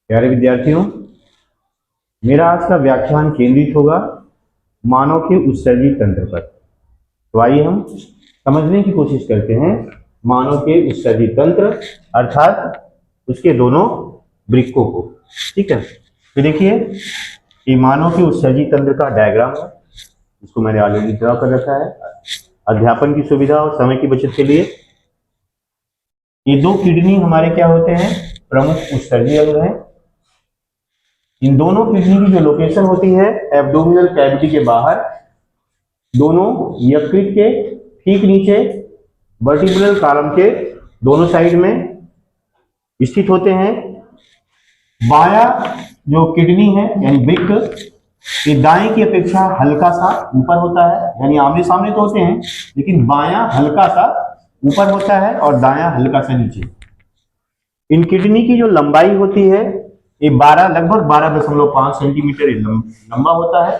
प्यारे विद्यार्थियों, मेरा आज का व्याख्यान केंद्रित होगा मानव के उत्सर्जी तंत्र पर। तो आइए हम समझने की कोशिश करते हैं मानव के उत्सर्जी तंत्र अर्थात उसके दोनों वृक्कों को। ठीक है, तो देखिए ये मानव के उत्सर्जी तंत्र का डायग्राम है, इसको मैंने ऑलरेडी ड्रॉ कर रखा है अध्यापन की सुविधा और समय की बचत के लिए। ये दो किडनी हमारे क्या होते हैं, प्रमुख उत्सर्जी अंग हैं। इन दोनों किडनी की जो लोकेशन होती है एब्डोमिनल कैविटी के बाहर, दोनों यकृत के ठीक नीचे वर्टिब्रल कॉलम के दोनों साइड में स्थित होते हैं। बाया जो किडनी है यानी वृक्क, ये दाएं की अपेक्षा हल्का सा ऊपर होता है, यानी आमने सामने तो होते हैं लेकिन बायां हल्का सा ऊपर होता है और दायां हल्का सा नीचे। इन किडनी की जो लंबाई होती है ये लगभग 12.5 सेंटीमीटर लंबा होता है।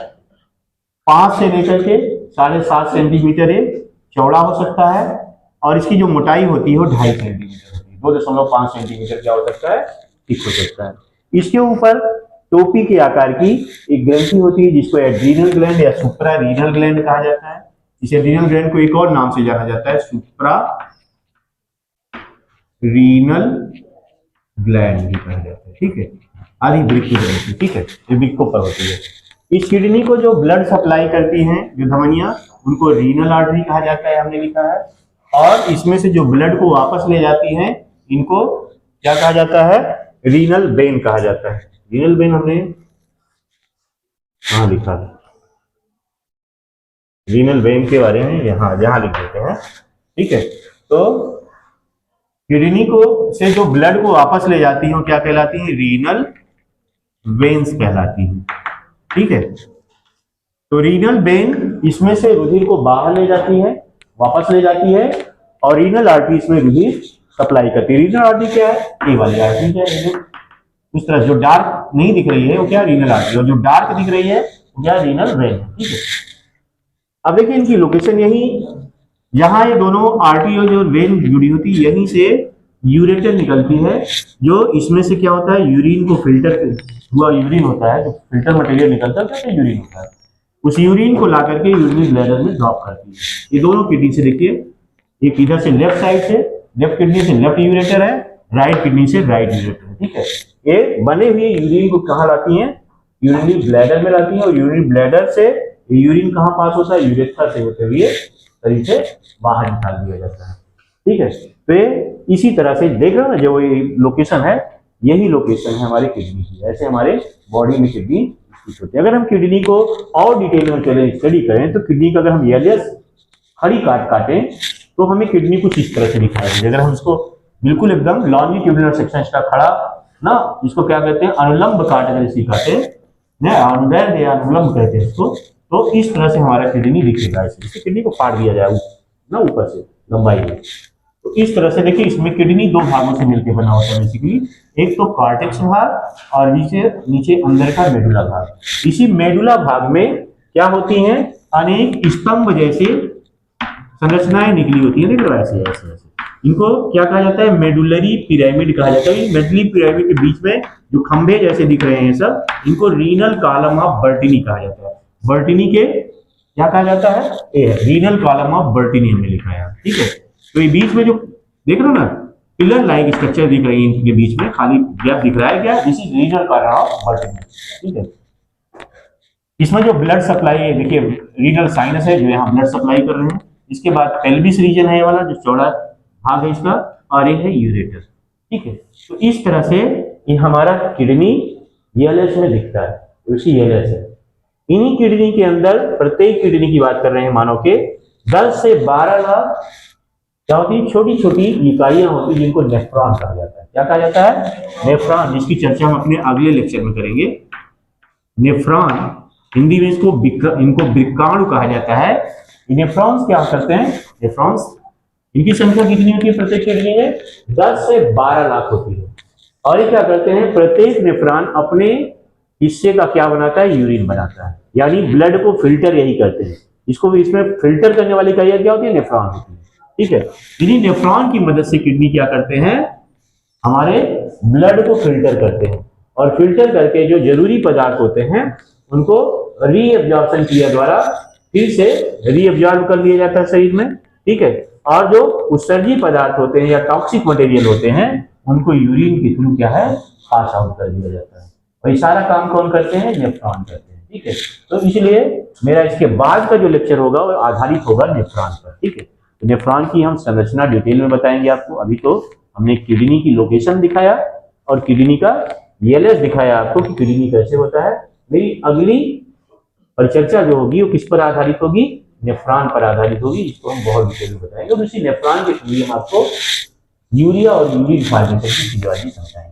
5 से लेकर के 7.5 सेंटीमीटर ये चौड़ा हो सकता है और इसकी जो मोटाई होती है वो 2.5 सेंटीमीटर होती है। 2.5 सेंटीमीटर क्या हो सकता है, ठीक हो सकता है। इसके ऊपर टोपी के आकार की एक ग्रंथि होती है जिसको एड्रीनल ग्लैंड या सुप्रा रीनल ग्लैंड कहा जाता है। इस एड्रीनल ग्लैंड को एक और नाम से जाना जाता है, सुप्रा रीनल ग्लैंड भी कहा जाता है। ठीक है, आदि वृक्क ग्रंथि, ठीक है, ये वृक्कों पर होती है। इस किडनी को जो ब्लड सप्लाई करती हैं जो धमनियां, उनको रीनल आर्टरी कहा जाता है, हमने लिखा है। और इसमें से जो ब्लड को वापस ले जाती हैं इनको क्या कहा जाता है, रीनल वेन कहा जाता है। रीनल वेन हमने हाँ लिखा है, रीनल वेन के बारे में यहां लिख देते हैं। ठीक है, तो किडनी को से जो ब्लड को वापस ले जाती है क्या कहलाती है, रीनल वेन्स कहलाती है। ठीक है, तो रीनल वेन इसमें से रुधिर को बाहर ले जाती है, वापस ले जाती है, और रीनल आर्टरी इसमें रुधिर सप्लाई करती है। रीनल आर्टरी क्या है, ये वाली आर्टरी क्या है, उस तरह जो डार्क नहीं दिख रही है वो क्या रीनल आर्टरी, और जो डार्क दिख रही है वो क्या रीनल वेन। ठीक है, अब देखिए इनकी लोकेशन यही, यहां ये दोनों आर्टरी और जो वेन जुड़ी होती है, यहीं से यूरेटर निकलती है जो इसमें से क्या होता है, यूरिन को फिल्टर हुआ यूरिन होता है, जो फिल्टर मटेरियल निकलता है तो यूरिन होता है, उस यूरिन को ला करके यूरिनरी ब्लैडर में ड्रॉप करती है। ये दोनों किडनी से देखिए, एक इधर से लेफ्ट साइड से लेफ्ट किडनी से लेफ्ट यूरेटर है, राइट किडनी से राइट यूरेटर है। ठीक है, ये बने हुए यूरिन को कहाँ लाती हैं, यूरिनरी ब्लैडर में लाती हैं, और यूरिनरी ब्लैडर से यूरिन कहाँ पास होता है, यूरेथ्रा से होते हुए शरीर से बाहर निकाल दिया जाता है। ठीक है, तो ये इसी तरह से देख रहे हो ना, जो ये लोकेशन है यही लोकेशन है हमारी किडनी की। ऐसे हमारे बॉडी में किडनी स्थित होती है। अगर हम किडनी को और डिटेल में चले स्टडी करें तो किडनी का अगर हम एलियस खड़ी काटें तो हमें किडनी कुछ इस तरह से दिखाई देगी। अगर हम इसको बिल्कुल एकदम लॉन्जिट्यूडिनल सेक्शन इसका खड़ा ना, इसको क्या कहते हैं, अनुलंब काट अगर इसी काटे अनुलंब कहते हैं इसको, तो इस तरह से हमारा किडनी दिखेगा। इसे किडनी को काट दिया जाए ना ऊपर से लंबाई में, तो इस तरह से देखिए इसमें किडनी दो भागों से मिलकर बना होता है बेसिकली, एक तो कार्टेक्स भाग और नीचे अंदर का मेडुला भाग। इसी मेडुला भाग में क्या होती हैं, अनेक स्तंभ जैसे संरचनाएं निकली होती है, देखो ऐसे ऐसे ऐसे। इनको क्या कहा जाता है, मेडुलरी पिरामिड कहा जाता है। मेडुलरी पिरामिड के बीच में जो खंभे जैसे दिख रहे हैं सब, इनको रीनल कॉलम ऑफ बर्टिनी कहा जाता है। बर्टिनी के क्या कहा जाता है, ये रीनल कॉलम ऑफ बर्टिनी हमने लिखा है। ठीक है, तो ये बीच में जो देख रहे हो ना पिलर लाइक स्ट्रक्चर दिख रही है, इनके बीच में खाली गैप दिख रहा है, क्या, this is renal column of Bertini. ठीक है, इसमें जो ब्लड सप्लाई है देखिए, रीनल साइनस है जो यहाँ ब्लड सप्लाई कर रहे हैं, इसके बाद पेल्विस रीजन है ये वाला जो चौड़ा भाग है इसका, और एक है यूरेटर। ठीक है, तो इस तरह से ये हमारा किडनी एलियस में दिखता है, उसी एलियस है। इन्हीं किडनी के अंदर, प्रत्येक किडनी की बात कर रहे हैं मानव के, 10 से 12 लाख क्या होती है, छोटी छोटी इकाइयां होती है जिनको नेफ्रॉन कहा जाता है। क्या कहा जाता है, नेफ्रॉन, जिसकी चर्चा हम अपने अगले लेक्चर में करेंगे। नेफ्रॉन हिंदी में इनको वृक्काणु कहा जाता है। नेफ्रॉन्स क्या करते हैं, नेफ्रॉन्स इनकी संख्या कितनी होती है प्रत्येक किडनी में, 10 से 12 लाख होती है। और ये क्या करते हैं, प्रत्येक नेफ्रॉन अपने हिस्से का क्या बनाता है, यूरिन बनाता है, यानी ब्लड को फिल्टर यही करते हैं। इसको भी इसमें फिल्टर करने वाली इकाइयां क्या होती है, नेफ्रॉन होती है। ठीक है, इन्हीं नेफ्रॉन की मदद से किडनी क्या करते हैं, हमारे ब्लड को फिल्टर करते हैं। और फिल्टर करके जो जरूरी पदार्थ होते हैं उनको रीअब्जॉर्प्शन क्रिया द्वारा फिर से रीअब्जॉर्ब कर लिया जाता है शरीर में, ठीक है। और जो उत्सर्जी पदार्थ होते हैं या टॉक्सिक मटेरियल होते हैं उनको यूरिन के थ्रू क्या है, पास आउट कर दिया जाता है। और ये सारा काम कौन करते हैं, नेफ्रॉन करते हैं, ठीक है। तो इसलिए मेरा इसके बाद का जो लेक्चर होगा वो आधारित होगा नेफ्रॉन पर, ठीक है। तो नेफ्रॉन की हम संरचना डिटेल में बताएंगे आपको। अभी तो हमने किडनी की लोकेशन दिखाया और किडनी का एलएस दिखाया आपको कि किडनी कैसे होता है। मेरी अगली परिचर्चा जो होगी वो किस पर आधारित होगी, नेफ्रॉन पर आधारित होगी, जिसको हम बहुत डिटेल में बताएंगे। और उसी नेफ्रॉन के थ्रू हम आपको यूरिया और यूरिन फॉर्मेशन की फिजियोलॉजी समझाएंगे।